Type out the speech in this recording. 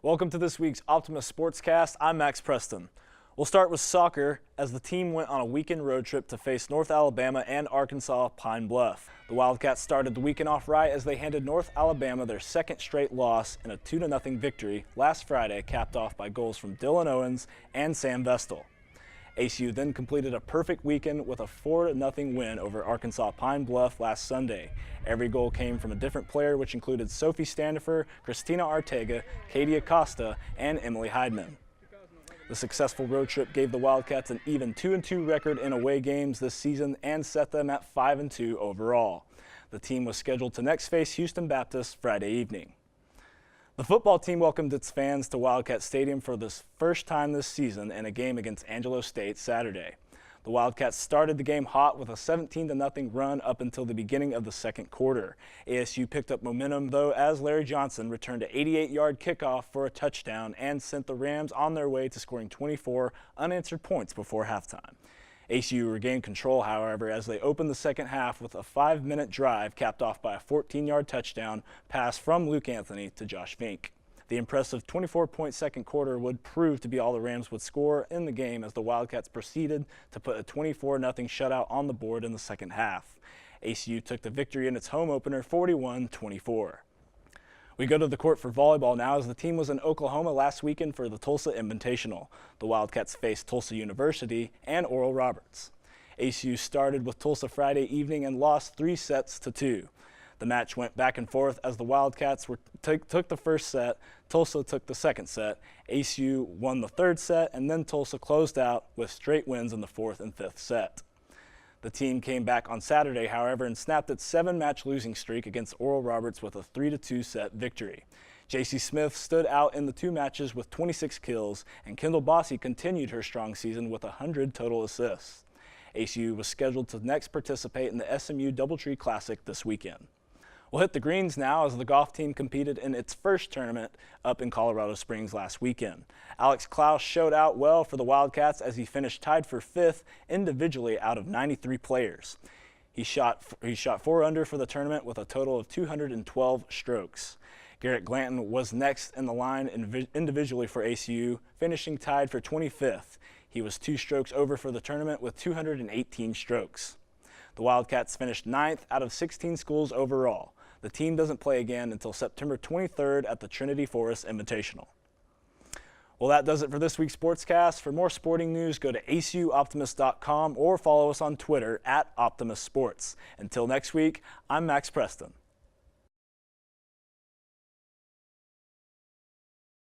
Welcome to this week's Optimist Sportscast. I'm Max Preston. We'll start with soccer as the team went on a weekend road trip to face North Alabama and Arkansas Pine Bluff. The Wildcats started the weekend off right as they handed North Alabama their second straight loss in a 2-0 victory last Friday, capped off by goals from Dylan Owens and Sam Vestal. ACU then completed a perfect weekend with a 4-0 win over Arkansas Pine Bluff last Sunday. Every goal came from a different player, which included Sophie Standifer, Christina Artega, Katie Acosta, and Emily Heidman. The successful road trip gave the Wildcats an even 2-2 record in away games this season and set them at 5-2 overall. The team was scheduled to next face Houston Baptist Friday evening. The football team welcomed its fans to Wildcat Stadium for the first time this season in a game against Angelo State Saturday. The Wildcats started the game hot with a 17-0 run up until the beginning of the second quarter. ASU picked up momentum, though, as Larry Johnson returned an 88-yard kickoff for a touchdown and sent the Rams on their way to scoring 24 unanswered points before halftime. ACU regained control, however, as they opened the second half with a 5-minute drive capped off by a 14-yard touchdown pass from Luke Anthony to Josh Fink. The impressive 24-point second quarter would prove to be all the Rams would score in the game as the Wildcats proceeded to put a 24-0 shutout on the board in the second half. ACU took the victory in its home opener 41-24. We go to the court for volleyball now as the team was in Oklahoma last weekend for the Tulsa Invitational. The Wildcats faced Tulsa University and Oral Roberts. ACU started with Tulsa Friday evening and lost 3-2. The match went back and forth as the Wildcats took the first set, Tulsa took the second set, ACU won the third set, and then Tulsa closed out with straight wins in the fourth and fifth set. The team came back on Saturday, however, and snapped its 7-match losing streak against Oral Roberts with a 3-2 set victory. J.C. Smith stood out in the two matches with 26 kills, and Kendall Bossy continued her strong season with 100 total assists. ACU was scheduled to next participate in the SMU Doubletree Classic this weekend. We'll hit the greens now as the golf team competed in its first tournament up in Colorado Springs last weekend. Alex Klaus showed out well for the Wildcats as he finished tied for 5th individually out of 93 players. He shot 4 under for the tournament with a total of 212 strokes. Garrett Glanton was next in the line individually for ACU, finishing tied for 25th. He was 2 strokes over for the tournament with 218 strokes. The Wildcats finished 9th out of 16 schools overall. The team doesn't play again until September 23rd at the Trinity Forest Invitational. Well, that does it for this week's Sportscast. For more sporting news, go to acuoptimist.com or follow us on Twitter @OptimistSports. Until next week, I'm Max Preston.